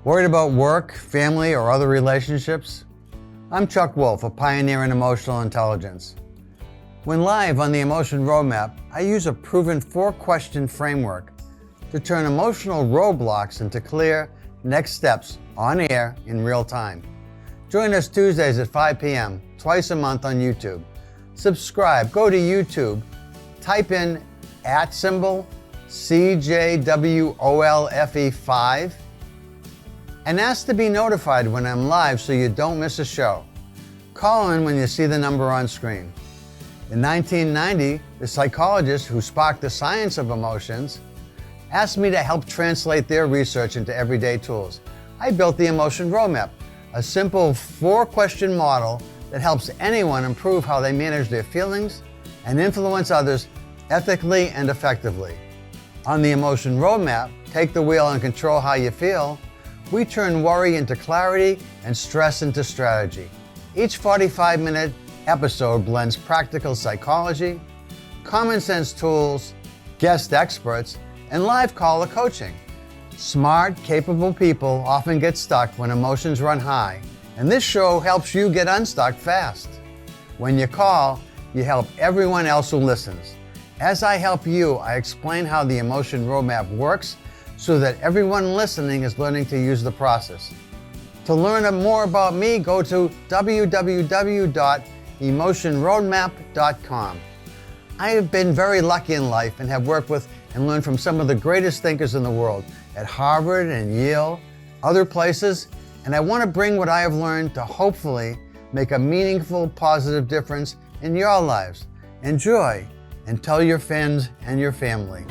Worried about work, family, or other relationships? I'm Chuck Wolf, a pioneer in emotional intelligence. When live on the Emotion Roadmap, I use a proven 4-question framework to turn emotional roadblocks into clear next steps on air in real time. Join us Tuesdays at 5 p.m., twice a month on YouTube. Subscribe, go to YouTube, type in @CJWOLFE5, and ask to be notified when I'm live so you don't miss a show. Call in when you see the number on screen. In 1990, the psychologists who sparked the science of emotions asked me to help translate their research into everyday tools. I built the Emotion Roadmap, a simple 4-question model that helps anyone improve how they manage their feelings and influence others ethically and effectively. On the Emotion Roadmap, take the wheel and control how you feel. We turn worry into clarity and stress into strategy. Each 45-minute episode blends practical psychology, common sense tools, guest experts, and live caller coaching. Smart, capable people often get stuck when emotions run high, and this show helps you get unstuck fast. When you call, you help everyone else who listens. As I help you, I explain how the Emotion Roadmap works so that everyone listening is learning to use the process. To learn more about me, go to www.emotionroadmap.com. I have been very lucky in life and have worked with and learned from some of the greatest thinkers in the world at Harvard and Yale, other places, and I want to bring what I have learned to hopefully make a meaningful, positive difference in your lives. Enjoy and tell your friends and your family.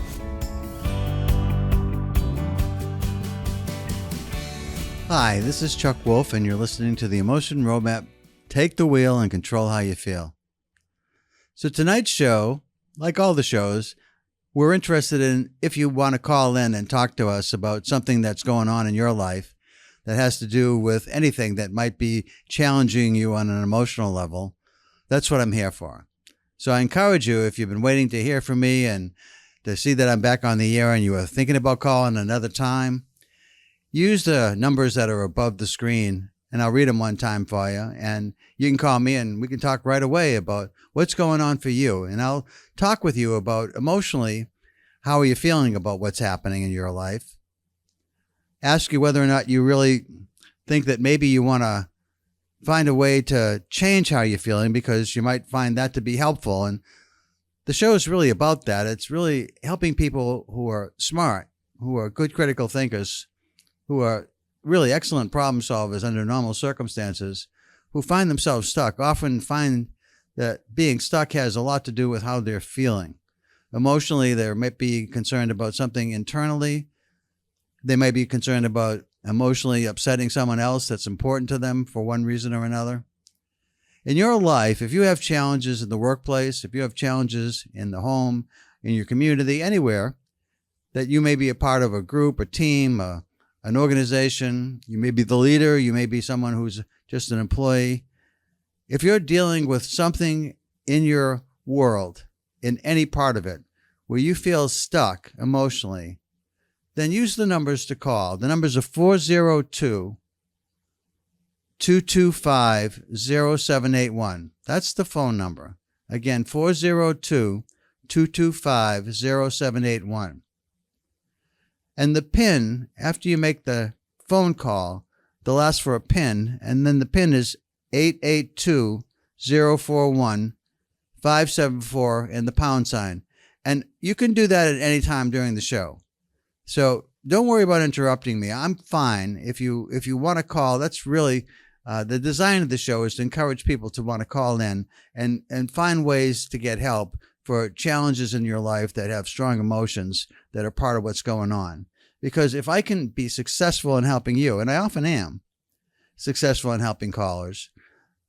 Hi, this is Chuck Wolf, and you're listening to the Emotion Roadmap. Take the wheel and control how you feel. So tonight's show, like all the shows, we're interested in if you want to call in and talk to us about something that's going on in your life that has to do with anything that might be challenging you on an emotional level. That's what I'm here for. So I encourage you, if you've been waiting to hear from me and to see that I'm back on the air and you are thinking about calling another time, use the numbers that are above the screen, and I'll read them one time for you. And you can call me and we can talk right away about what's going on for you. And I'll talk with you about emotionally, how are you feeling about what's happening in your life? Ask you whether or not you really think that maybe you want to find a way to change how you're feeling, because you might find that to be helpful. And the show is really about that. It's really helping people who are smart, who are good critical thinkers, who are really excellent problem solvers under normal circumstances, who find themselves stuck, often find that being stuck has a lot to do with how they're feeling. Emotionally, they might be concerned about something internally. They might be concerned about emotionally upsetting someone else that's important to them for one reason or another. In your life, if you have challenges in the workplace, if you have challenges in the home, in your community, anywhere, that you may be a part of a group, a team, an organization, you may be the leader, you may be someone who's just an employee. If you're dealing with something in your world, in any part of it, where you feel stuck emotionally, then use the numbers to call. The numbers are 402-225-0781. That's the phone number. Again, 402-225-0781. And the PIN, after you make the phone call, they'll ask for a PIN, and then the PIN is 882-041-574 and the pound sign. And you can do that at any time during the show. So don't worry about interrupting me. I'm fine. If you want to call, that's really the design of the show is to encourage people to want to call in and find ways to get help for challenges in your life that have strong emotions that are part of what's going on. Because if I can be successful in helping you, and I often am successful in helping callers,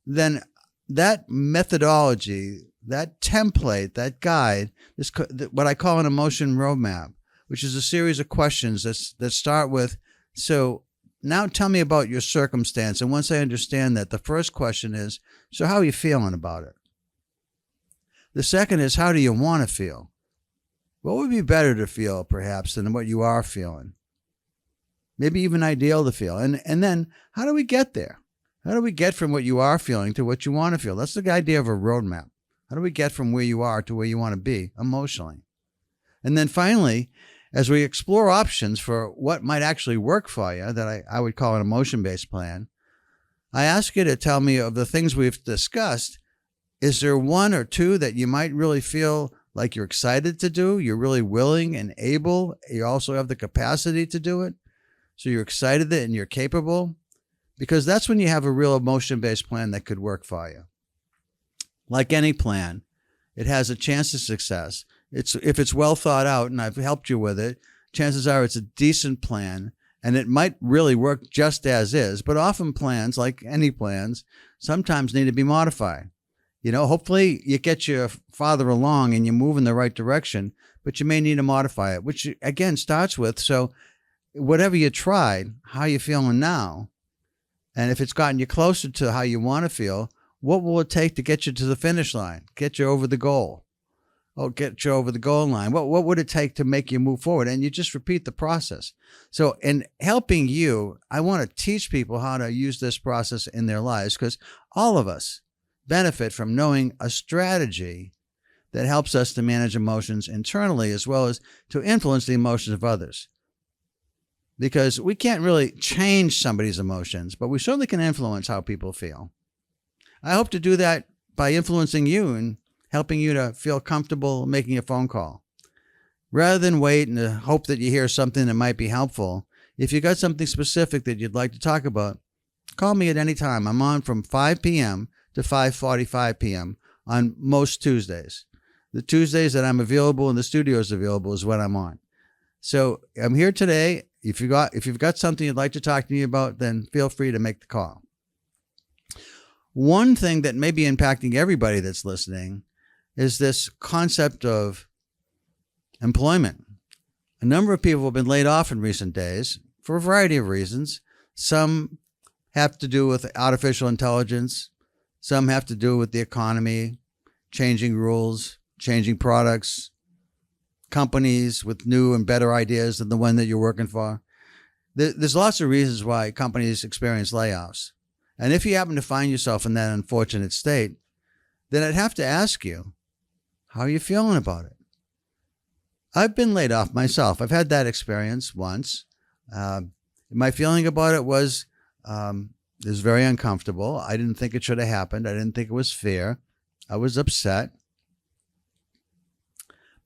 then that methodology, that template, that guide, is what I call an emotion roadmap, which is a series of questions that start with, so now tell me about your circumstance. And once I understand that, the first question is, so how are you feeling about it? The second is, how do you want to feel? What would be better to feel, perhaps, than what you are feeling? maybe even ideal to feel. And then how do we get there? How do we get from what you are feeling to what you want to feel? That's the idea of a roadmap. How do we get from where you are to where you want to be emotionally? And then finally, as we explore options for what might actually work for you, that I would call an emotion-based plan, I ask you to tell me of the things we've discussed, is there one or two that you might really feel like you're excited to do? You're really willing and able. You also have the capacity to do it. So you're excited and you're capable, because that's when you have a real emotion-based plan that could work for you. Like any plan, it has a chance of success. If it's well thought out and I've helped you with it, chances are it's a decent plan and it might really work just as is. But often plans, like any plans, sometimes need to be modified. Hopefully you get your farther along and you move in the right direction, but you may need to modify it, which again starts with, so whatever you tried, how you feeling now? And if it's gotten you closer to how you want to feel, what will it take to get you to the finish line, get you over the goal? Get you over the goal line. What would it take to make you move forward? And you just repeat the process. So in helping you, I want to teach people how to use this process in their lives, because all of us benefit from knowing a strategy that helps us to manage emotions internally as well as to influence the emotions of others. Because we can't really change somebody's emotions, but we certainly can influence how people feel. I hope to do that by influencing you and helping you to feel comfortable making a phone call. Rather than wait and hope that you hear something that might be helpful, if you got something specific that you'd like to talk about, call me at any time. I'm on from 5 p.m. to 5:45 p.m. on most Tuesdays. The Tuesdays that I'm available and the studio is available is when I'm on. So I'm here today. If you've got something you'd like to talk to me about, then feel free to make the call. One thing that may be impacting everybody that's listening is this concept of employment. A number of people have been laid off in recent days for a variety of reasons. Some have to do with artificial intelligence. Some have to do with the economy, changing rules, changing products, companies with new and better ideas than the one that you're working for. There's lots of reasons why companies experience layoffs. And if you happen to find yourself in that unfortunate state, then I'd have to ask you, how are you feeling about it? I've been laid off myself. I've had that experience once. My feeling about it was very uncomfortable. I didn't think it should have happened. I didn't think it was fair. I was upset.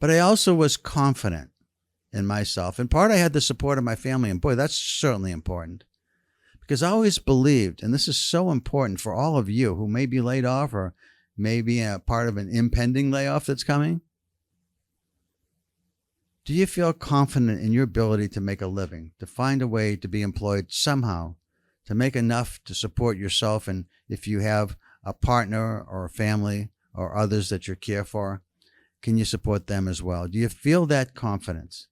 But I also was confident in myself. In part, I had the support of my family. And boy, that's certainly important. Because I always believed, and this is so important for all of you who may be laid off or may be a part of an impending layoff that's coming. Do you feel confident in your ability to make a living, to find a way to be employed somehow, to make enough to support yourself, and if you have a partner or a family or others that you care for, can you support them as well? Do you feel that confidence?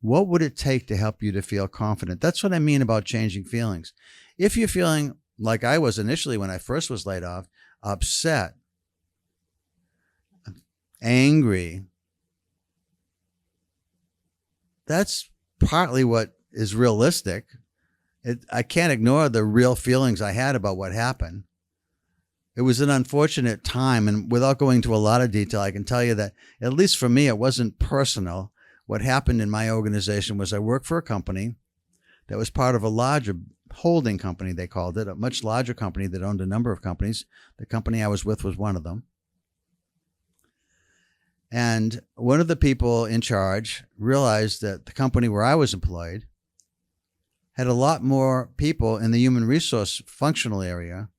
What would it take to help you to feel confident? That's what I mean about changing feelings. If you're feeling like I was initially when I first was laid off, upset, angry, that's partly what is realistic. I can't ignore the real feelings I had about what happened. It was an unfortunate time, and without going into a lot of detail, I can tell you that, at least for me, it wasn't personal. What happened in my organization was I worked for a company that was part of a larger holding company, they called it, a much larger company that owned a number of companies. The company I was with was one of them. And one of the people in charge realized that the company where I was employed had a lot more people in the human resource functional area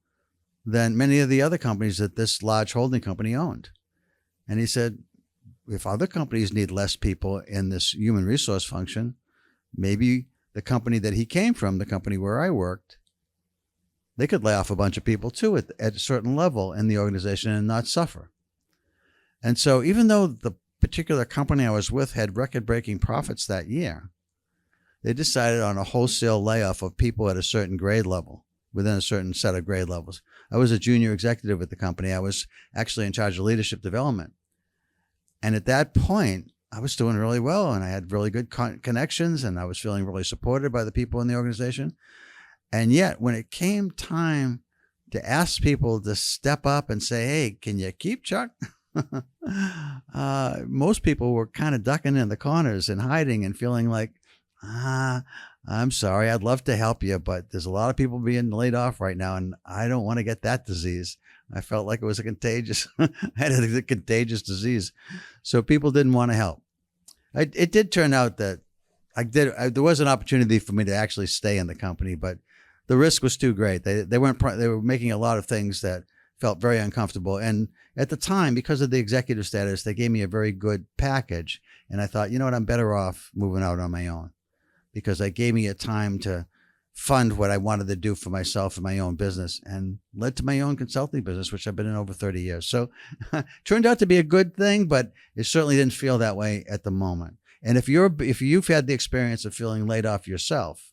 than many of the other companies that this large holding company owned. And he said, if other companies need less people in this human resource function, maybe the company that he came from, the company where I worked, they could lay off a bunch of people too at a certain level in the organization and not suffer. And so even though the particular company I was with had record-breaking profits that year, they decided on a wholesale layoff of people at a certain grade level, within a certain set of grade levels. I was a junior executive at the company. I was actually in charge of leadership development. And at that point, I was doing really well, and I had really good connections, and I was feeling really supported by the people in the organization. And yet, when it came time to ask people to step up and say, "Hey, can you keep Chuck?" Most people were kind of ducking in the corners and hiding and feeling like, I'm sorry, I'd love to help you, but there's a lot of people being laid off right now, and I don't want to get that disease. I felt like it was a contagious, I had a contagious disease. So people didn't want to help. It did turn out that there was an opportunity for me to actually stay in the company, but the risk was too great. They were making a lot of things that felt very uncomfortable. And at the time, because of the executive status, they gave me a very good package. And I thought, you know what, I'm better off moving out on my own, because they gave me a time to fund what I wanted to do for myself and my own business, and led to my own consulting business, which I've been in over 30 years. So turned out to be a good thing, but it certainly didn't feel that way at the moment. And if you've had the experience of feeling laid off yourself,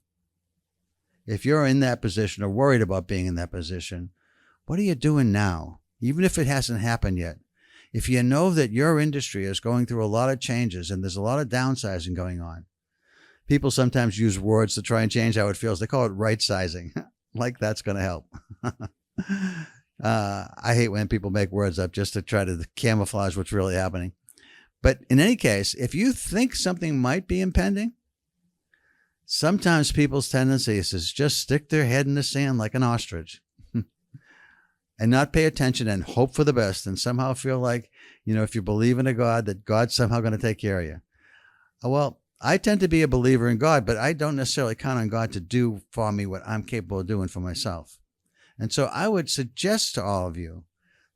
if you're in that position or worried about being in that position, what are you doing now? Even if it hasn't happened yet, if you know that your industry is going through a lot of changes and there's a lot of downsizing going on, people sometimes use words to try and change how it feels. They call it right sizing. Like that's going to help. I hate when people make words up just to try to camouflage what's really happening. But in any case, if you think something might be impending, sometimes people's tendency is to just stick their head in the sand like an ostrich and not pay attention and hope for the best, and somehow feel like, if you believe in a God, that God's somehow going to take care of you. Well, I tend to be a believer in God, but I don't necessarily count on God to do for me what I'm capable of doing for myself. And so I would suggest to all of you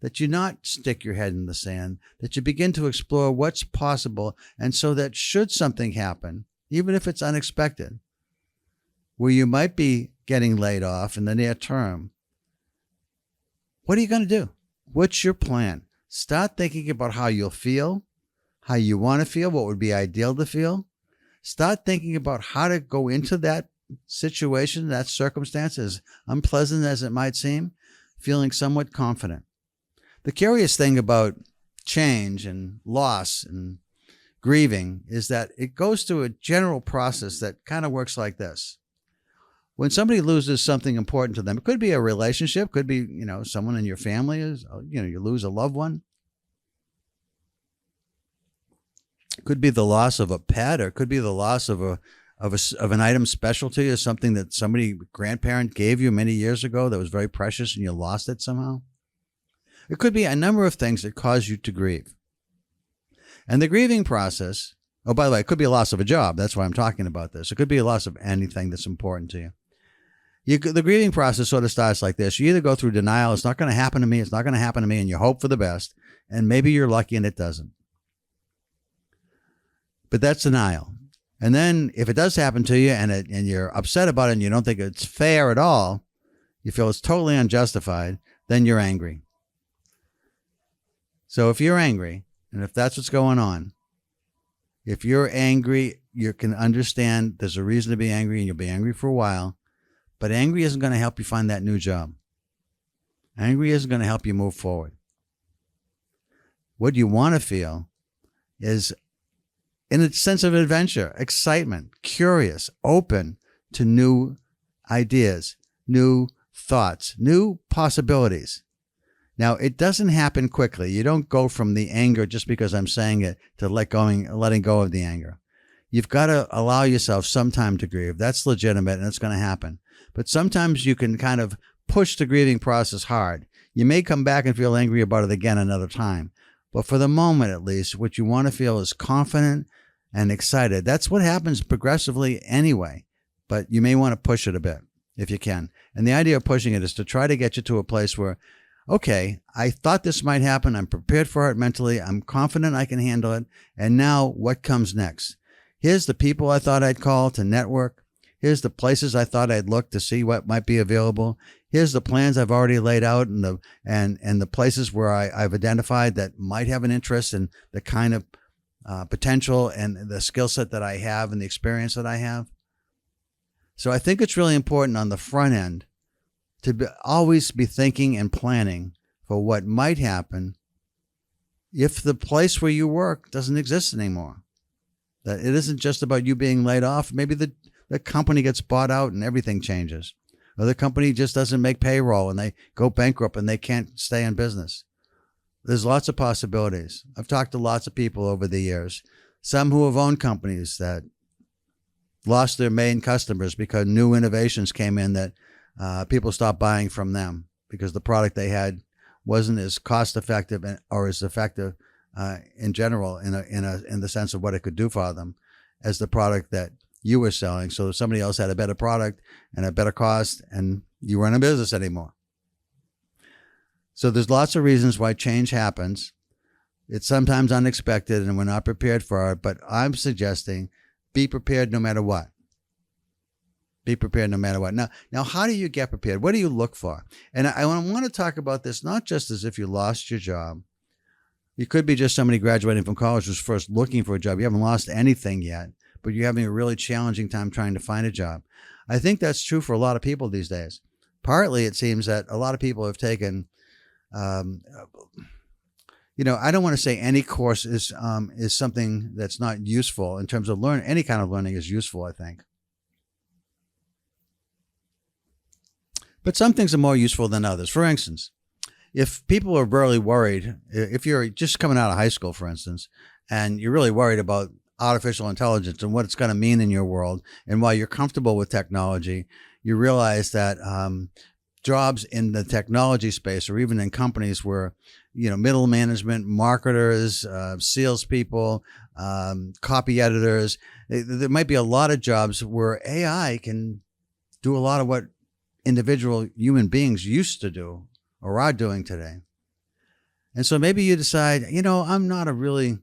that you not stick your head in the sand, that you begin to explore what's possible. And so that should something happen, even if it's unexpected, where you might be getting laid off in the near term, what are you going to do? What's your plan? Start thinking about how you'll feel, how you want to feel, what would be ideal to feel. Start thinking about how to go into that situation, that circumstance, as unpleasant as it might seem, feeling somewhat confident. The curious thing about change and loss and grieving is that it goes through a general process that kind of works like this. When somebody loses something important to them, it could be a relationship, could be, someone in your family is, you lose a loved one. It could be the loss of a pet, or it could be the loss of an item special to you, something that grandparent gave you many years ago that was very precious and you lost it somehow. It could be a number of things that cause you to grieve. And the grieving process, oh, by the way, it could be a loss of a job. That's why I'm talking about this. It could be a loss of anything that's important to you. The grieving process sort of starts like this. You either go through denial, it's not going to happen to me, it's not going to happen to me, and you hope for the best, and maybe you're lucky and it doesn't. But that's denial. And then if it does happen to you and you're upset about it and you don't think it's fair at all, you feel it's totally unjustified, then you're angry. So if you're angry, and if that's what's going on, if you're angry, you can understand there's a reason to be angry, and you'll be angry for a while. But angry isn't going to help you find that new job. Angry isn't going to help you move forward. What you want to feel is in a sense of adventure, excitement, curious, open to new ideas, new thoughts, new possibilities. Now, it doesn't happen quickly. You don't go from the anger just because I'm saying it to letting go of the anger. You've got to allow yourself some time to grieve. That's legitimate, and it's going to happen. But sometimes you can kind of push the grieving process hard. You may come back and feel angry about it again another time. But for the moment, at least, what you want to feel is confident and excited. That's what happens progressively anyway. But you may want to push it a bit if you can. And the idea of pushing it is to try to get you to a place where, okay, I thought this might happen. I'm prepared for it mentally. I'm confident I can handle it. And now what comes next? Here's the people I thought I'd call to network. Here's the places I thought I'd look to see what might be available. Here's the plans I've already laid out and the places where I've identified that might have an interest in the kind of potential and the skill set that I have and the experience that I have. So I think it's really important on the front end to always be thinking and planning for what might happen if the place where you work doesn't exist anymore. That it isn't just about you being laid off. Maybe the company gets bought out and everything changes. Or the company just doesn't make payroll and they go bankrupt and they can't stay in business. There's lots of possibilities. I've talked to lots of people over the years, some who have owned companies that lost their main customers because new innovations came in that people stopped buying from them because the product they had wasn't as cost effective or as effective in general in the sense of what it could do for them as the product that you were selling. So if somebody else had a better product and a better cost and you weren't in business anymore. So there's lots of reasons why change happens. It's sometimes unexpected and we're not prepared for it, but I'm suggesting be prepared no matter what. Be prepared no matter what. Now, how do you get prepared? What do you look for? And I want to talk about this not just as if you lost your job. You could be just somebody graduating from college who's first looking for a job. You haven't lost anything yet, but you're having a really challenging time trying to find a job. I think that's true for a lot of people these days. Partly, it seems that a lot of people have taken, I don't want to say any course is something that's not useful in terms of learning. Any kind of learning is useful, I think. But some things are more useful than others. For instance, if people are really worried, if you're just coming out of high school, for instance, and you're really worried about artificial intelligence and what it's going to mean in your world, and while you're comfortable with technology, you realize that jobs in the technology space or even in companies where, middle management, marketers, salespeople, copy editors, there might be a lot of jobs where AI can do a lot of what individual human beings used to do or are doing today. And so maybe you decide, I'm not a really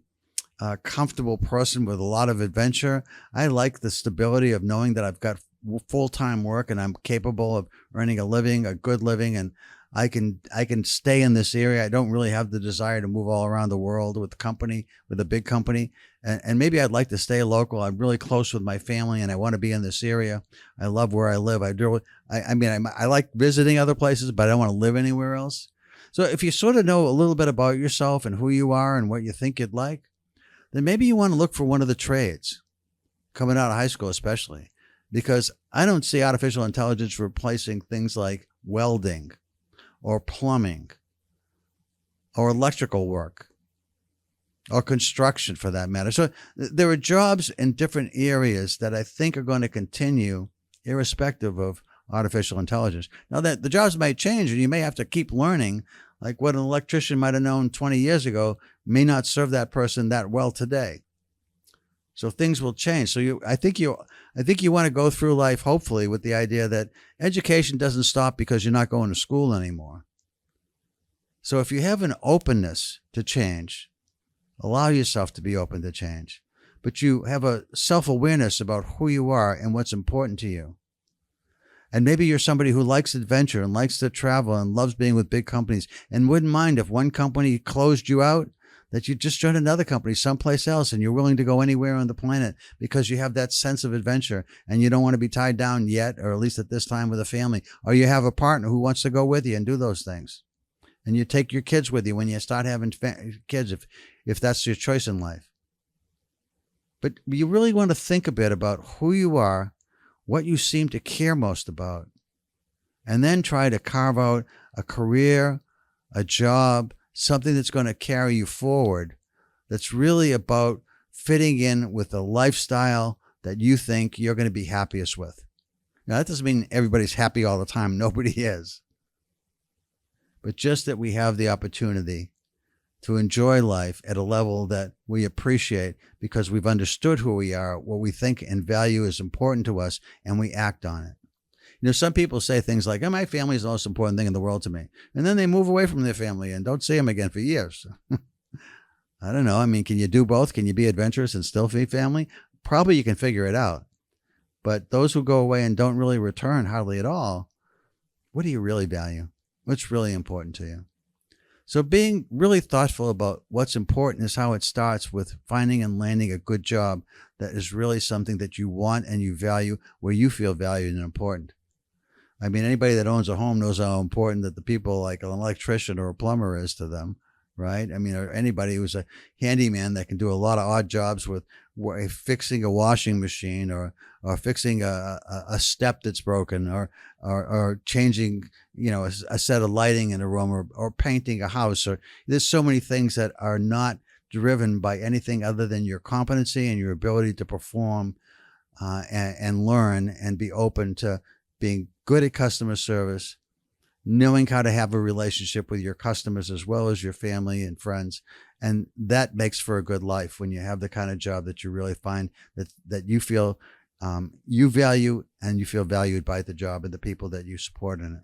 comfortable person with a lot of adventure. I like the stability of knowing that I've got full-time work and I'm capable of earning a living, a good living, and I can stay in this area. I don't really have the desire to move all around the world with a big company. And maybe I'd like to stay local. I'm really close with my family and I want to be in this area. I love where I live. I like visiting other places, but I don't want to live anywhere else. So if you sort of know a little bit about yourself and who you are and what you think you'd like, then maybe you want to look for one of the trades coming out of high school, especially because I don't see artificial intelligence replacing things like welding or plumbing or electrical work or construction for that matter. So there are jobs in different areas that I think are going to continue irrespective of artificial intelligence. Now that the jobs might change and you may have to keep learning, like what an electrician might have known 20 years ago may not serve that person that well today. So things will change. So I think you want to go through life, hopefully, with the idea that education doesn't stop because you're not going to school anymore. So if you have an openness to change, allow yourself to be open to change, but you have a self-awareness about who you are and what's important to you. And maybe you're somebody who likes adventure and likes to travel and loves being with big companies and wouldn't mind if one company closed you out, that you just join another company someplace else and you're willing to go anywhere on the planet because you have that sense of adventure and you don't want to be tied down yet, or at least at this time, with a family, or you have a partner who wants to go with you and do those things. And you take your kids with you when you start having kids, if that's your choice in life. But you really want to think a bit about who you are, what you seem to care most about, and then try to carve out a career, a job, something that's going to carry you forward, that's really about fitting in with the lifestyle that you think you're going to be happiest with. Now, that doesn't mean everybody's happy all the time. Nobody is. But just that we have the opportunity to enjoy life at a level that we appreciate because we've understood who we are, what we think and value is important to us, and we act on it. Some people say things like, my family is the most important thing in the world to me. And then they move away from their family and don't see them again for years. I don't know. Can you do both? Can you be adventurous and still be family? Probably you can figure it out. But those who go away and don't really return hardly at all, what do you really value? What's really important to you? So being really thoughtful about what's important is how it starts with finding and landing a good job that is really something that you want and you value, where you feel valued and important. Anybody that owns a home knows how important that the people like an electrician or a plumber is to them, right? Or anybody who's a handyman that can do a lot of odd jobs with fixing a washing machine, or fixing a step that's broken, or changing, a set of lighting in a room, or painting a house. Or there's so many things that are not driven by anything other than your competency and your ability to perform, and learn and be open to being good at customer service, knowing how to have a relationship with your customers as well as your family and friends. And that makes for a good life when you have the kind of job that you really find that you feel you value, and you feel valued by the job and the people that you support in it.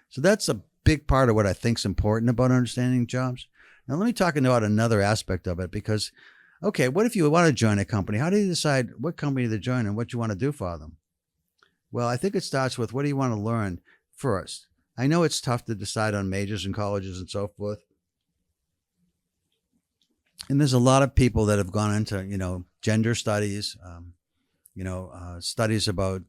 So that's a big part of what I think is important about understanding jobs. Now, let me talk about another aspect of it, because, okay, what if you want to join a company? How do you decide what company to join and what you want to do for them? Well, I think it starts with, what do you want to learn first? I know it's tough to decide on majors and colleges and so forth. And there's a lot of people that have gone into, gender studies, studies about,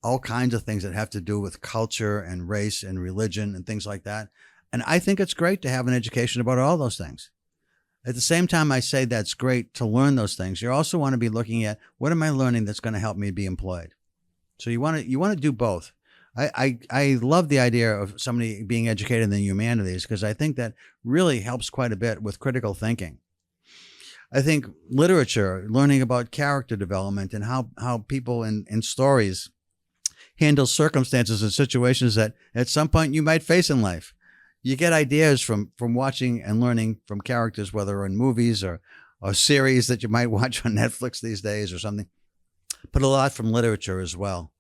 all kinds of things that have to do with culture and race and religion and things like that. And I think it's great to have an education about all those things. At the same time, I say that's great to learn those things. You also want to be looking at, what am I learning that's going to help me be employed? So you want to do both. I love the idea of somebody being educated in the humanities, because I think that really helps quite a bit with critical thinking. I think literature, learning about character development and how people in stories handle circumstances and situations that at some point you might face in life. You get ideas from watching and learning from characters, whether in movies or series that you might watch on Netflix these days or something, but a lot from literature as well.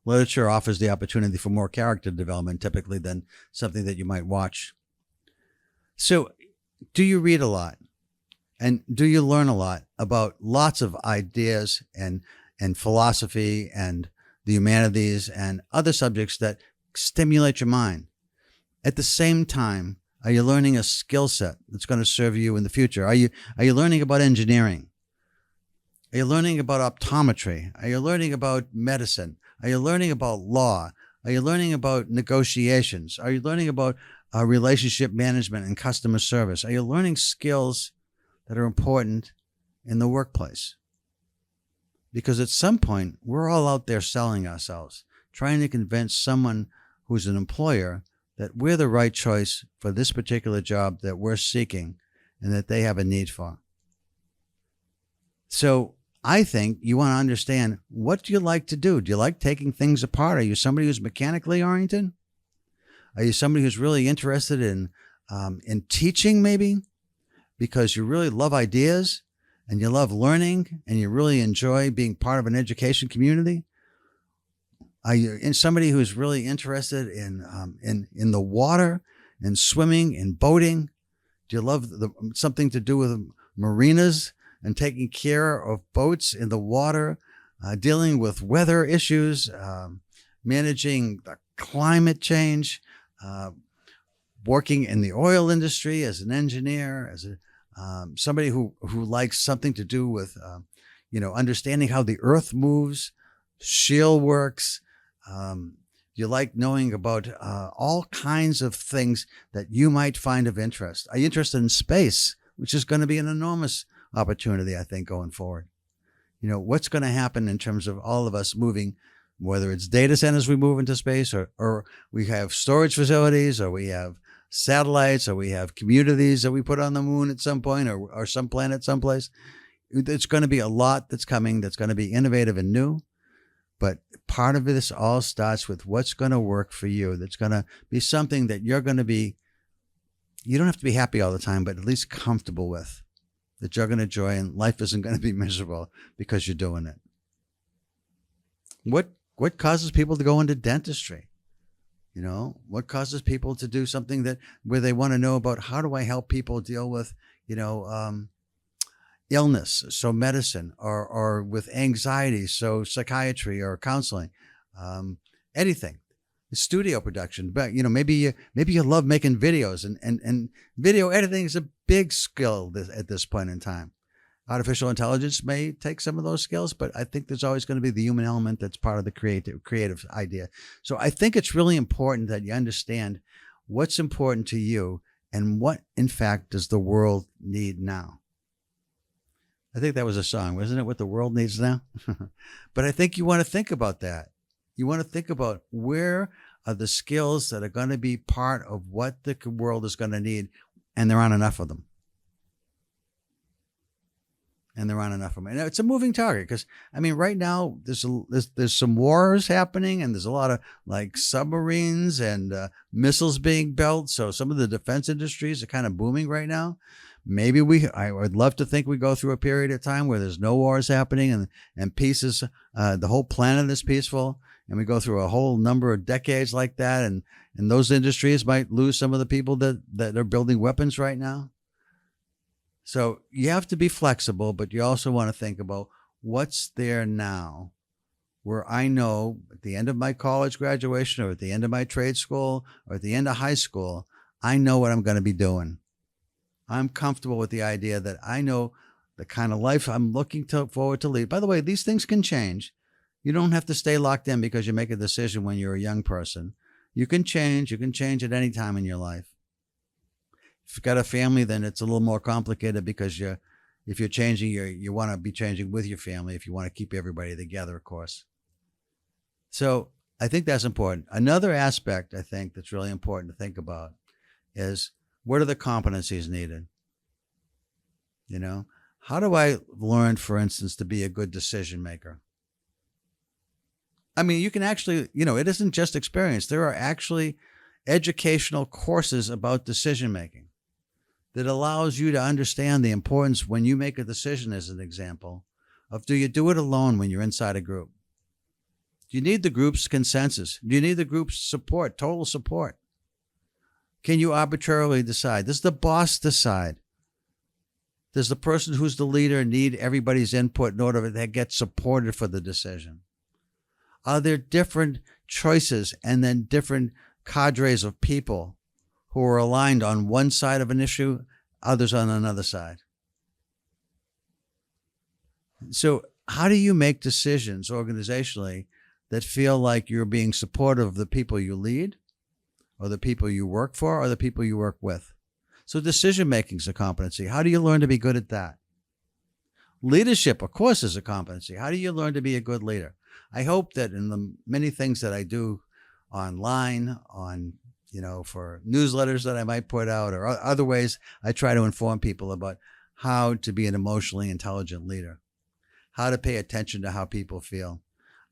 Literature offers the opportunity for more character development typically than something that you might watch. So, do you read a lot? And do you learn a lot about lots of ideas and philosophy and the humanities and other subjects that stimulate your mind? At the same time, are you learning a skill set that's going to serve you in the future? Are you learning about engineering? Are you learning about optometry? Are you learning about medicine? Are you learning about law? Are you learning about negotiations? Are you learning about relationship management and customer service? Are you learning skills that are important in the workplace? Because at some point, we're all out there selling ourselves, trying to convince someone who's an employer that we're the right choice for this particular job that we're seeking and that they have a need for. So I think you want to understand, what do you like to do? Do you like taking things apart? Are you somebody who's mechanically oriented? Are you somebody who's really interested in teaching, maybe because you really love ideas and you love learning and you really enjoy being part of an education community? Are you somebody who's really interested in the water, in swimming, in boating? Do you love something to do with marinas and taking care of boats in the water, dealing with weather issues, managing the climate change, working in the oil industry as an engineer, as somebody who likes something to do with understanding how the earth moves, shale works? You like knowing about all kinds of things that you might find of interest. Are you interested in space, which is going to be an enormous opportunity, I think, going forward? What's going to happen in terms of all of us moving, whether it's data centers we move into space, or we have storage facilities, or we have satellites, or we have communities that we put on the moon at some point, or some planet someplace. It's going to be a lot that's coming that's going to be innovative and new. But part of this all starts with what's going to work for you. That's going to be something that you don't have to be happy all the time, but at least comfortable with, that you're going to enjoy, and life isn't going to be miserable because you're doing it. What causes people to go into dentistry? What causes people to do something where they want to know about, how do I help people deal with, illness, so medicine, or with anxiety, so psychiatry or counseling, anything, studio production. But maybe you love making videos, and video editing is a big skill at this point in time. Artificial intelligence may take some of those skills, but I think there's always going to be the human element that's part of the creative idea. So I think it's really important that you understand what's important to you and what, in fact, does the world need now. I think that was a song, wasn't it? What the world needs now. But I think you want to think about that. You want to think about where are the skills that are going to be part of what the world is going to need, and there aren't enough of them. And it's a moving target because, I mean, right now there's some wars happening, and there's a lot of like submarines and missiles being built. So some of the defense industries are kind of booming right now. Maybe I would love to think we go through a period of time where there's no wars happening and peace is, the whole planet is peaceful, and we go through a whole number of decades like that. And those industries might lose some of the people that are building weapons right now. So you have to be flexible, but you also want to think about what's there now where I know at the end of my college graduation or at the end of my trade school or at the end of high school, I know what I'm going to be doing. I'm comfortable with the idea that I know the kind of life I'm looking forward to lead. By the way, these things can change. You don't have to stay locked in because you make a decision when you're a young person. You can change. You can change at any time in your life. If you've got a family, then it's a little more complicated because if you're changing, you want to be changing with your family if you want to keep everybody together, of course. So I think that's important. Another aspect I think that's really important to think about is what are the competencies needed? You know, how do I learn, for instance, to be a good decision maker? I mean, you can actually, it isn't just experience. There are actually educational courses about decision making that allows you to understand the importance when you make a decision, as an example, of do you do it alone when you're inside a group? Do you need the group's consensus? Do you need the group's support, total support? Can you arbitrarily decide? Does the boss decide? Does the person who's the leader need everybody's input in order to get supported for the decision? Are there different choices and then different cadres of people who are aligned on one side of an issue, others on another side? So how do you make decisions organizationally that feel like you're being supportive of the people you lead or the people you work for or the people you work with? So decision making is a competency. How do you learn to be good at that? Leadership, of course, is a competency. How do you learn to be a good leader? I hope that in the many things that I do online, for newsletters that I might put out or other ways, I try to inform people about how to be an emotionally intelligent leader, how to pay attention to how people feel.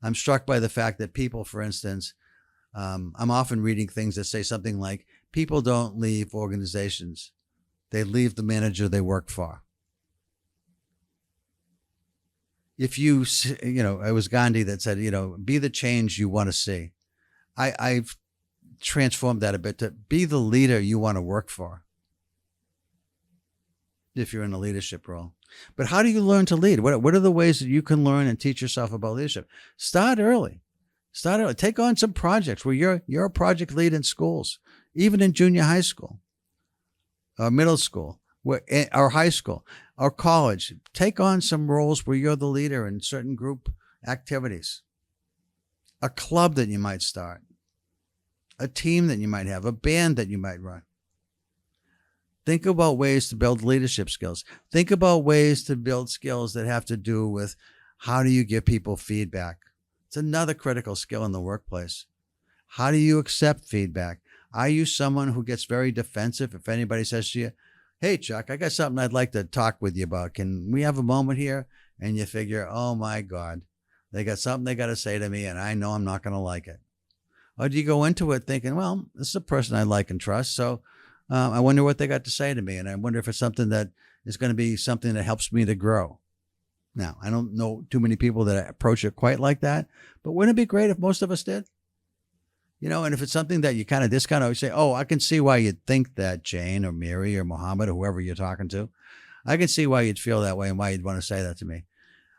I'm struck by the fact that people, for instance, I'm often reading things that say something like, people don't leave organizations. They leave the manager they work for. If it was Gandhi that said, be the change you want to see. I've transformed that a bit to be the leader you want to work for if you're in a leadership role. But how do you learn to lead? What are the ways that you can learn and teach yourself about leadership? Start early. Take on some projects where you're a project lead in schools, even in junior high school or middle school or high school or college. Take on some roles where you're the leader in certain group activities. A club that you might start. A team that you might have, a band that you might run. Think about ways to build leadership skills. Think about ways to build skills that have to do with how do you give people feedback. It's another critical skill in the workplace. How do you accept feedback? Are you someone who gets very defensive if anybody says to you, hey, Chuck, I got something I'd like to talk with you about. Can we have a moment here? And you figure, oh my God, they got something they got to say to me and I know I'm not going to like it. Or do you go into it thinking, well, this is a person I like and trust, so I wonder what they got to say to me, and I wonder if it's something that is going to be something that helps me to grow. Now, I don't know too many people that approach it quite like that, but wouldn't it be great if most of us did? And if it's something that you kind of discount, or say, oh, I can see why you'd think that, Jane or Mary or Mohammed or whoever you're talking to. I can see why you'd feel that way and why you'd want to say that to me.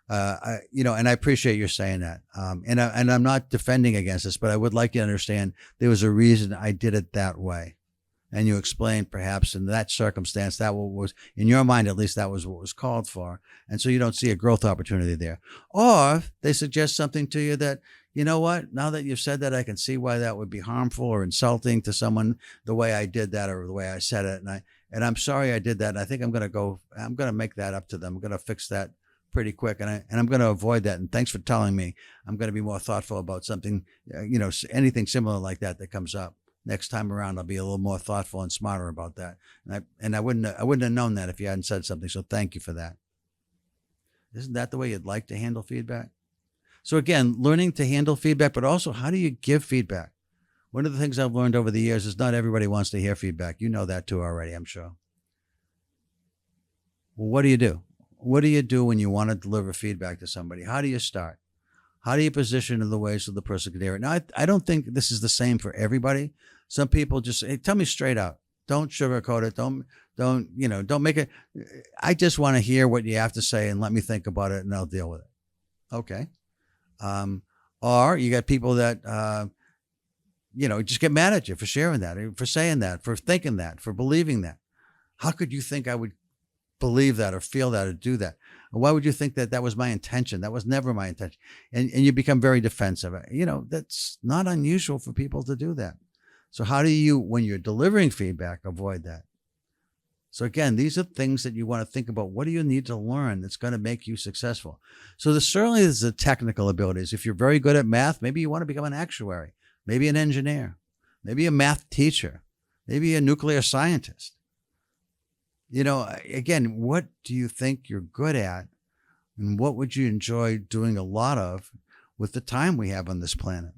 And I appreciate you saying that. And I'm not defending against this, but I would like you to understand there was a reason I did it that way. And you explained perhaps in that circumstance, that was, in your mind, at least that was what was called for. And so you don't see a growth opportunity there. Or they suggest something to you that, you know what, now that you've said that, I can see why that would be harmful or insulting to someone, the way I did that or the way I said it. and I'm sorry I did that. And I think I'm going to make that up to them. I'm going to fix that pretty quick. And I'm going to avoid that. And thanks for telling me. I'm going to be more thoughtful about something, anything similar like that comes up. Next time around, I'll be a little more thoughtful and smarter about that. And I wouldn't have known that if you hadn't said something. So thank you for that. Isn't that the way you'd like to handle feedback? So again, learning to handle feedback, but also how do you give feedback? One of the things I've learned over the years is not everybody wants to hear feedback. You know that too already, I'm sure. Well, what do you do? What do you do when you want to deliver feedback to somebody? How do you start? How do you position in the way so the person can hear it? Now, I don't think this is the same for everybody. Some people just say, hey, tell me straight out. Don't sugarcoat it. Don't make it. I just want to hear what you have to say and let me think about it and I'll deal with it. Okay. Or you got people that, just get mad at you for sharing that, for saying that, for thinking that, for believing that. How could you think I would believe that or feel that or do that? Why would you think that was my intention? That was never my intention. And you become very defensive. That's not unusual for people to do that. So how do you, when you're delivering feedback, avoid that? So again, these are things that you want to think about. What do you need to learn that's going to make you successful? So there certainly is the technical abilities. If you're very good at math, maybe you want to become an actuary, maybe an engineer, maybe a math teacher, maybe a nuclear scientist. Again, what do you think you're good at? And what would you enjoy doing a lot of with the time we have on this planet?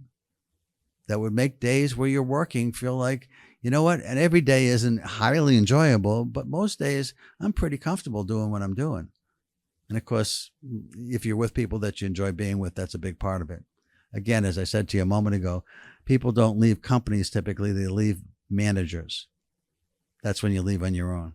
That would make days where you're working feel like, you know what? And every day isn't highly enjoyable, but most days I'm pretty comfortable doing what I'm doing. And of course, if you're with people that you enjoy being with, that's a big part of it. Again, as I said to you a moment ago, people don't leave companies typically, they leave managers. That's when you leave on your own.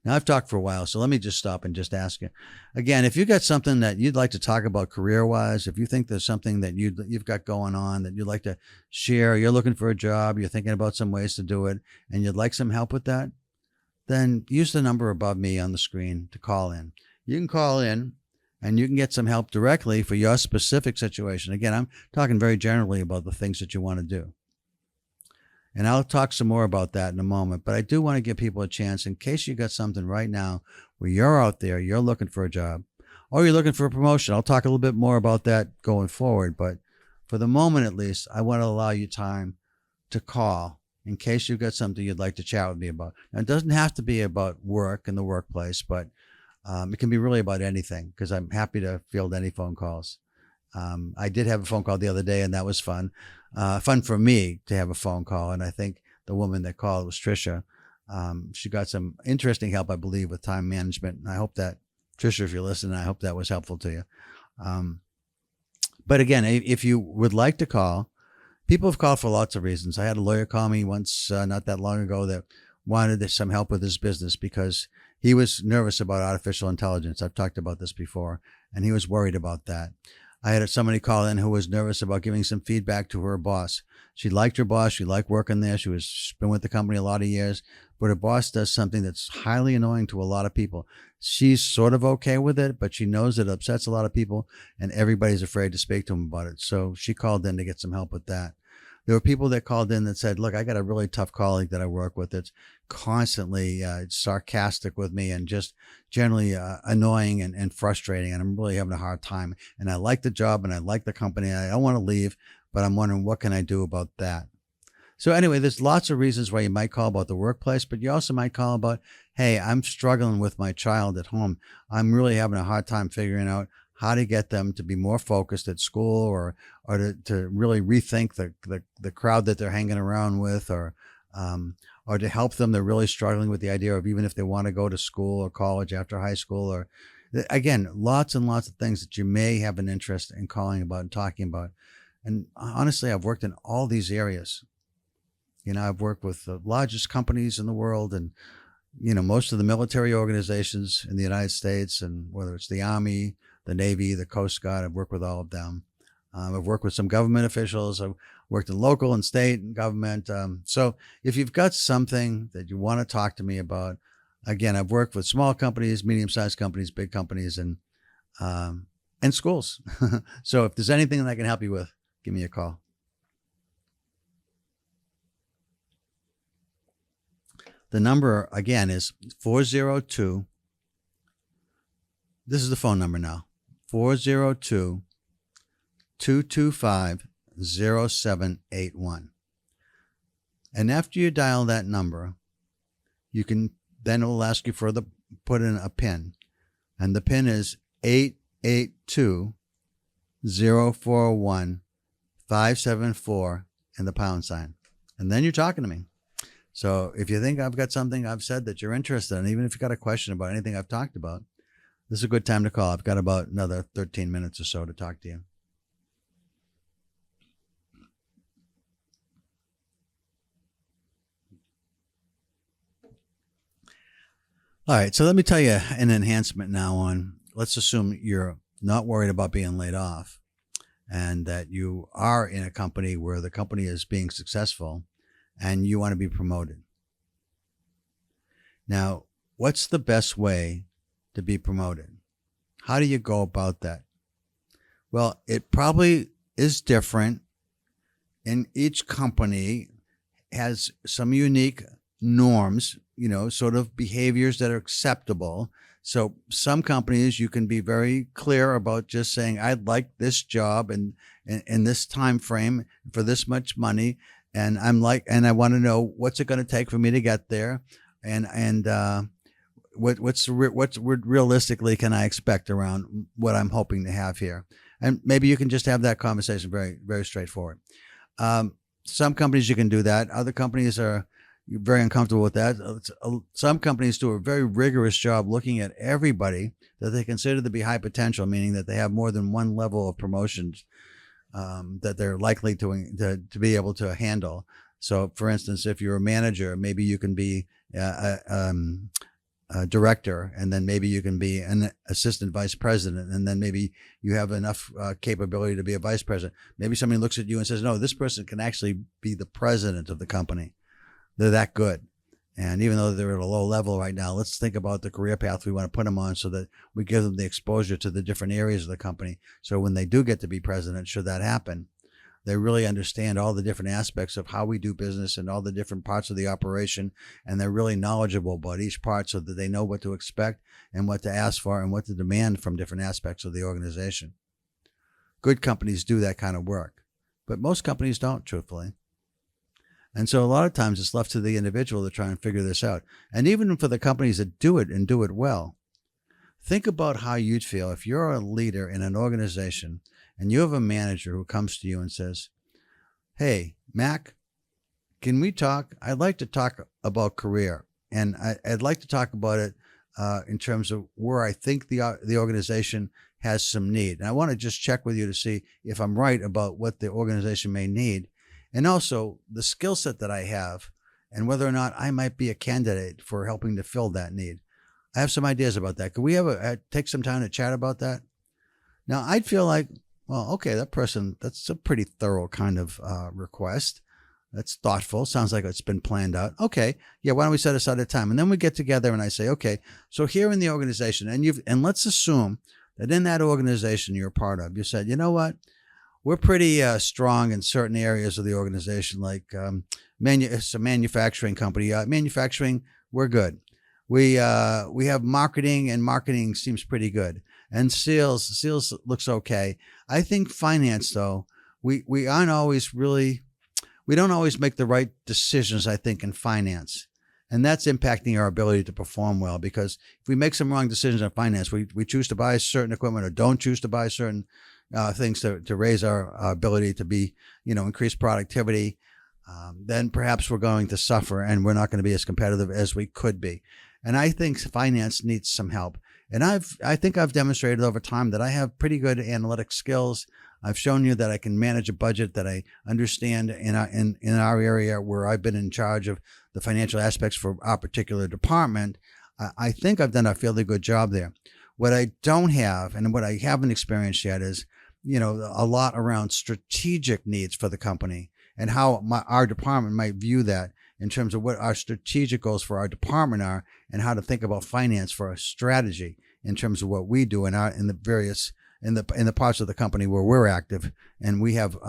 Now, I've talked for a while, so let me just stop and just ask you. Again, if you got something that you'd like to talk about career-wise, if you think there's something that you've got going on that you'd like to share, you're looking for a job, you're thinking about some ways to do it, and you'd like some help with that, then use the number above me on the screen to call in. You can call in, and you can get some help directly for your specific situation. Again, I'm talking very generally about the things that you want to do. And I'll talk some more about that in a moment. But I do want to give people a chance in case you got something right now where you're out there, you're looking for a job, or you're looking for a promotion. I'll talk a little bit more about that going forward. But for the moment, at least, I want to allow you time to call in case you've got something you'd like to chat with me about. Now, it doesn't have to be about work in the workplace, but it can be really about anything because I'm happy to field any phone calls. I did have a phone call the other day, and that was fun. Fun for me to have a phone call. And I think the woman that called was Trisha. She got some interesting help, I believe, with time management. And I hope that, Trisha, if you're listening, I hope that was helpful to you. But again, if you would like to call, people have called for lots of reasons. I had a lawyer call me once, not that long ago, that wanted some help with his business because he was nervous about artificial intelligence. I've talked about this before, and he was worried about that. I had somebody call in who was nervous about giving some feedback to her boss. She liked her boss. She liked working there. She's been with the company a lot of years, but her boss does something that's highly annoying to a lot of people. She's sort of okay with it, but she knows it upsets a lot of people and everybody's afraid to speak to them about it. So she called in to get some help with that. There were people that called in that said, look, I got a really tough colleague that I work with that's constantly sarcastic with me and just generally annoying and frustrating. And I'm really having a hard time. And I like the job and I like the company. I don't want to leave, but I'm wondering what can I do about that? So anyway, there's lots of reasons why you might call about the workplace, but you also might call about, hey, I'm struggling with my child at home. I'm really having a hard time figuring out how to get them to be more focused at school or to really rethink the crowd that they're hanging around with or to help them. They're really struggling with the idea of even if they want to go to school or college after high school or again, lots and lots of things that you may have an interest in calling about and talking about. And honestly, I've worked in all these areas. I've worked with the largest companies in the world and, most of the military organizations in the United States and whether it's the Army, the Navy, the Coast Guard, I've worked with all of them. I've worked with some government officials. I've worked in local and state and government. So if you've got something that you want to talk to me about, again, I've worked with small companies, medium-sized companies, big companies, and schools. So if there's anything that I can help you with, give me a call. The number, again, is 402. This is the phone number now. 402-225-0781. And after you dial that number, you can, then it will ask you for put in a PIN. And the PIN is 882-041-574 and the pound sign. And then you're talking to me. So if you think I've got something I've said that you're interested in, even if you've got a question about anything I've talked about, this is a good time to call. I've got about another 13 minutes or so to talk to you. All right, so let me tell you an enhancement now on, let's assume you're not worried about being laid off and that you are in a company where the company is being successful and you want to be promoted. Now, what's the best way to be promoted? How do you go about that? Well, it probably is different, and each company has some unique norms, sort of behaviors that are acceptable. So some companies, you can be very clear about just saying, I'd like this job and in this time frame for this much money. And I want to know what's it going to take for me to get there. And what realistically can I expect around what I'm hoping to have here? And maybe you can just have that conversation very, very straightforward. Some companies you can do that. Other companies are very uncomfortable with that. Some companies do a very rigorous job looking at everybody that they consider to be high potential, meaning that they have more than one level of promotions that they're likely to be able to handle. So, for instance, if you're a manager, maybe you can be a director, and then maybe you can be an assistant vice president, and then maybe you have enough capability to be a vice president. Maybe somebody looks at you and says, no, this person can actually be the president of the company. They're that good. And even though they're at a low level right now, let's think about the career path we want to put them on so that we give them the exposure to the different areas of the company. So when they do get to be president, should that happen, they really understand all the different aspects of how we do business and all the different parts of the operation. And they're really knowledgeable about each part so that they know what to expect and what to ask for and what to demand from different aspects of the organization. Good companies do that kind of work, but most companies don't, truthfully. And so a lot of times it's left to the individual to try and figure this out. And even for the companies that do it and do it well, think about how you'd feel if you're a leader in an organization and you have a manager who comes to you and says, hey, Mac, can we talk? I'd like to talk about career. And I'd like to talk about it in terms of where I think the organization has some need. And I want to just check with you to see if I'm right about what the organization may need. And also the skill set that I have and whether or not I might be a candidate for helping to fill that need. I have some ideas about that. Could we take some time to chat about that? Now, I'd feel like, well, okay, that's a pretty thorough kind of request. That's thoughtful. Sounds like it's been planned out. Okay, yeah, why don't we set aside a time? And then we get together and I say, okay, so here in the organization, and let's assume that in that organization you're a part of, you said, you know what? We're pretty strong in certain areas of the organization, like it's a manufacturing company. Manufacturing, we're good. We have marketing, and marketing seems pretty good. And sales looks okay. I think finance, though, we don't always make the right decisions, I think, in finance. And that's impacting our ability to perform well, because if we make some wrong decisions in finance, we choose to buy certain equipment or don't choose to buy certain things to raise our ability to be, increase productivity, then perhaps we're going to suffer and we're not going to be as competitive as we could be. And I think finance needs some help. And I think I've demonstrated over time that I have pretty good analytic skills. I've shown you that I can manage a budget, that I understand in our area where I've been in charge of the financial aspects for our particular department. I think I've done a fairly good job there. What I don't have, and what I haven't experienced yet, is a lot around strategic needs for the company and how our department might view that in terms of what our strategic goals for our department are and how to think about finance for a strategy in terms of what we do in the parts of the company where we're active and we have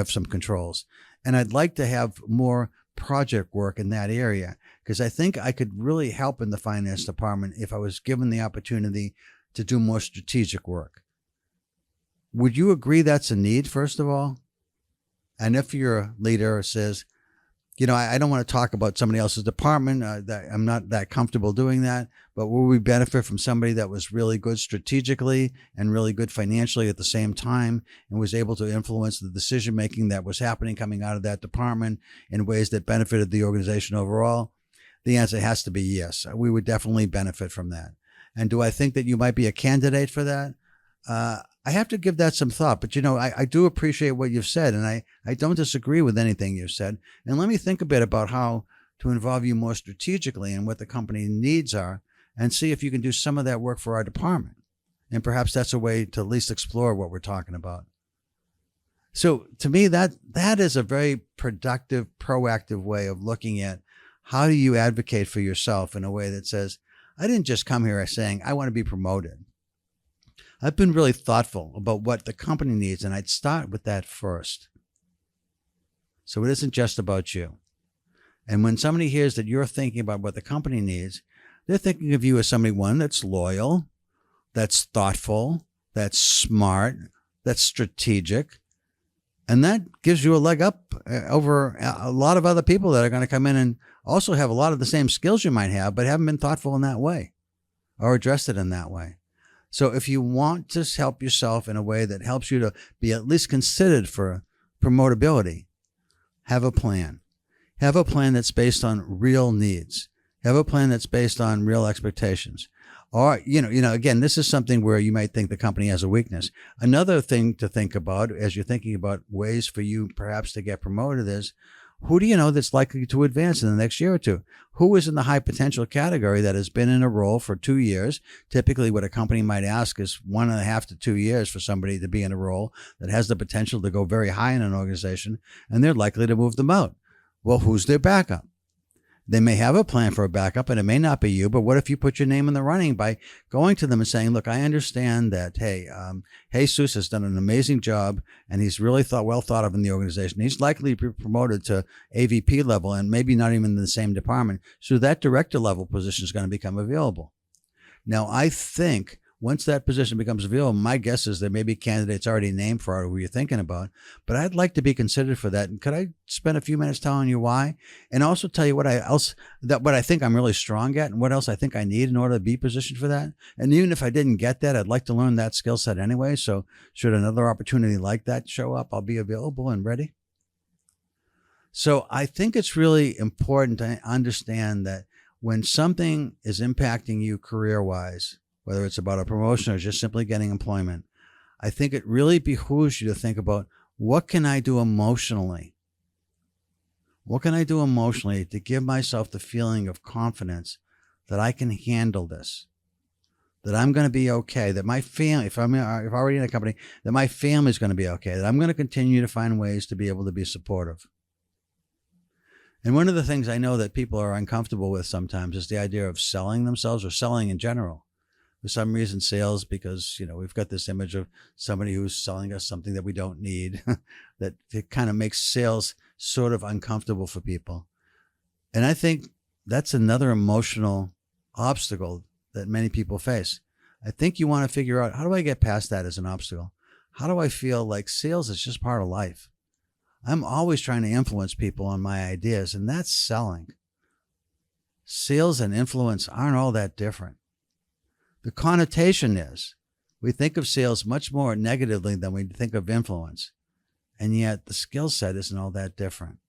some controls. And I'd like to have more project work in that area, because I think I could really help in the finance department if I was given the opportunity to do more strategic work. Would you agree that's a need, first of all? And if your leader says, I don't want to talk about somebody else's department, that I'm not that comfortable doing that, but will we benefit from somebody that was really good strategically and really good financially at the same time and was able to influence the decision making that was happening coming out of that department in ways that benefited the organization overall? The answer has to be yes. We would definitely benefit from that. And do I think that you might be a candidate for that? I have to give that some thought, but I do appreciate what you've said, and I don't disagree with anything you've said. And let me think a bit about how to involve you more strategically in what the company needs are, and see if you can do some of that work for our department. And perhaps that's a way to at least explore what we're talking about. So to me, that is a very productive, proactive way of looking at how do you advocate for yourself in a way that says, I didn't just come here saying I want to be promoted. I've been really thoughtful about what the company needs, and I'd start with that first. So it isn't just about you. And when somebody hears that you're thinking about what the company needs, they're thinking of you as somebody, one, that's loyal, that's thoughtful, that's smart, that's strategic. And that gives you a leg up over a lot of other people that are going to come in and also have a lot of the same skills you might have, but haven't been thoughtful in that way or addressed it in that way. So if you want to help yourself in a way that helps you to be at least considered for promotability, have a plan. Have a plan that's based on real needs. Have a plan that's based on real expectations. Or, again, this is something where you might think the company has a weakness. Another thing to think about as you're thinking about ways for you perhaps to get promoted is, who do you know that's likely to advance in the next year or two? Who is in the high potential category that has been in a role for 2 years? Typically, what a company might ask is 1.5 to 2 years for somebody to be in a role that has the potential to go very high in an organization, and they're likely to move them out. Well, who's their backup? They may have a plan for a backup, and it may not be you, but what if you put your name in the running by going to them and saying, look, I understand that, hey, Jesus has done an amazing job, and he's really well thought of in the organization. He's likely to be promoted to AVP level and maybe not even in the same department. So that director level position is going to become available. Now, I think once that position becomes available, my guess is there may be candidates already named for it who you're thinking about, but I'd like to be considered for that. And could I spend a few minutes telling you why? And also tell you what I think I'm really strong at and what else I think I need in order to be positioned for that. And even if I didn't get that, I'd like to learn that skill set anyway. So should another opportunity like that show up, I'll be available and ready. So I think it's really important to understand that when something is impacting you career-wise, whether it's about a promotion or just simply getting employment, I think it really behooves you to think about, what can I do emotionally? What can I do emotionally to give myself the feeling of confidence that I can handle this, that I'm going to be okay, that my family, if I'm already in a company, that my family is going to be okay, that I'm going to continue to find ways to be able to be supportive. And one of the things I know that people are uncomfortable with sometimes is the idea of selling themselves or selling in general. For some reason, sales, because, we've got this image of somebody who's selling us something that we don't need, that it kind of makes sales sort of uncomfortable for people. And I think that's another emotional obstacle that many people face. I think you want to figure out, how do I get past that as an obstacle? How do I feel like sales is just part of life? I'm always trying to influence people on my ideas, and that's selling. Sales and influence aren't all that different. The connotation is we think of sales much more negatively than we think of influence, and yet the skill set isn't all that different.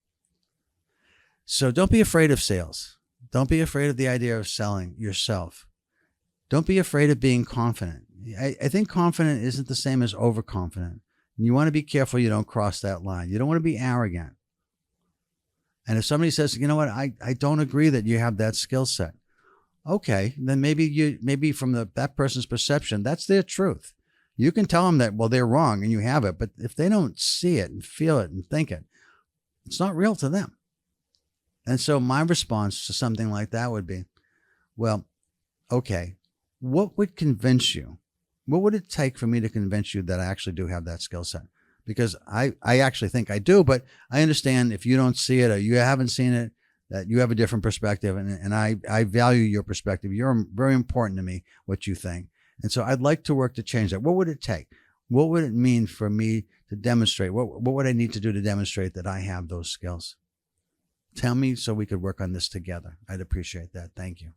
So don't be afraid of sales. Don't be afraid of the idea of selling yourself. Don't be afraid of being confident. I think confident isn't the same as overconfident. You want to be careful you don't cross that line. You don't want to be arrogant. And if somebody says, you know what, I don't agree that you have that skill set. Okay, then maybe from that person's perception, that's their truth. You can tell them that, well, they're wrong and you have it, but if they don't see it and feel it and think it, it's not real to them. And so my response to something like that would be, well, okay, what would convince you? What would it take for me to convince you that I actually do have that skill set? because I actually think I do, but I understand if you don't see it or you haven't seen it, that you have a different perspective, and I value your perspective. You're very important to me, what you think. And so I'd like to work to change that. What would it take? What would it mean for me to demonstrate? What would I need to do to demonstrate that I have those skills? Tell me so we could work on this together. I'd appreciate that. Thank you.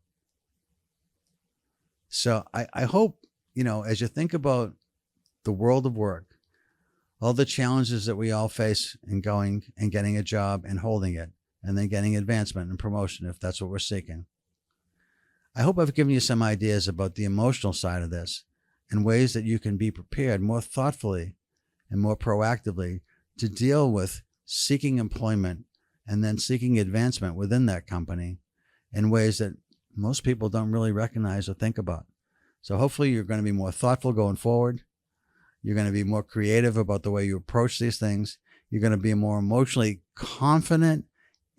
So I hope, as you think about the world of work, all the challenges that we all face in going and getting a job and holding it, and then getting advancement and promotion if that's what we're seeking. I hope I've given you some ideas about the emotional side of this and ways that you can be prepared more thoughtfully and more proactively to deal with seeking employment and then seeking advancement within that company in ways that most people don't really recognize or think about. So hopefully you're going to be more thoughtful going forward. You're going to be more creative about the way you approach these things. You're going to be more emotionally confident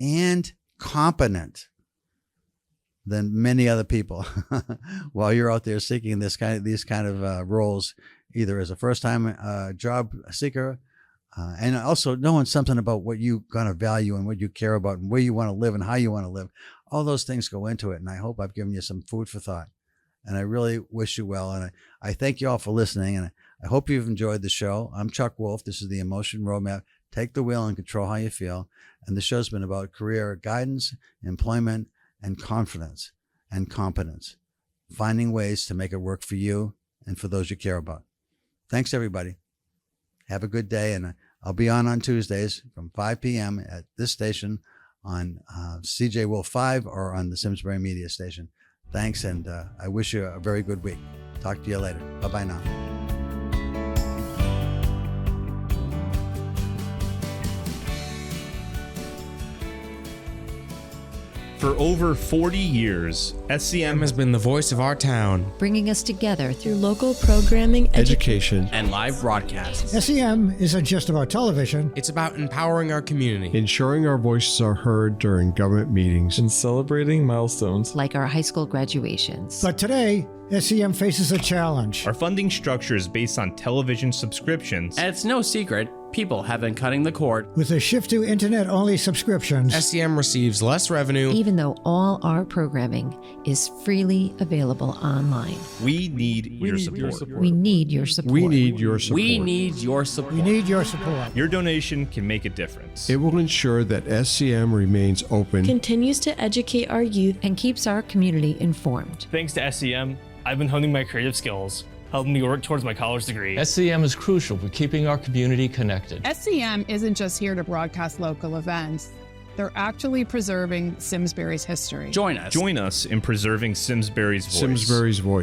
and competent than many other people while you're out there seeking these kind of roles, either as a first-time job seeker and also knowing something about what you're going to value and what you care about and where you want to live and how you want to live. All those things go into it, and I hope I've given you some food for thought. And I really wish you well, and I thank you all for listening, and I hope you've enjoyed the show. I'm Chuck Wolf. This is the Emotion Roadmap. Take the wheel and control how you feel. And the show's been about career guidance, employment, and confidence and competence, finding ways to make it work for you and for those you care about. Thanks, everybody. Have a good day, and I'll be on Tuesdays from 5 p.m. at this station on CJ Wolf 5 or on the Simsbury Media Station. Thanks, and I wish you a very good week. Talk to you later. Bye-bye now. For over 40 years, SCM has been the voice of our town, bringing us together through local programming, education, and live broadcasts. SCM isn't just about television. It's about empowering our community, ensuring our voices are heard during government meetings, and celebrating milestones like our high school graduations. But today, SCM faces a challenge. Our funding structure is based on television subscriptions. And it's no secret, people have been cutting the cord. With a shift to internet-only subscriptions, SCM receives less revenue, even though all our programming is freely available online. We need your support. We need your support. We need your support. We need your support. We need your support. Your donation can make a difference. It will ensure that SCM remains open, continues to educate our youth, and keeps our community informed. Thanks to SCM, I've been honing my creative skills, helping me work towards my college degree. SCM is crucial for keeping our community connected. SCM isn't just here to broadcast local events. They're actually preserving Simsbury's history. Join us. Join us in preserving Simsbury's voice. Simsbury's voice.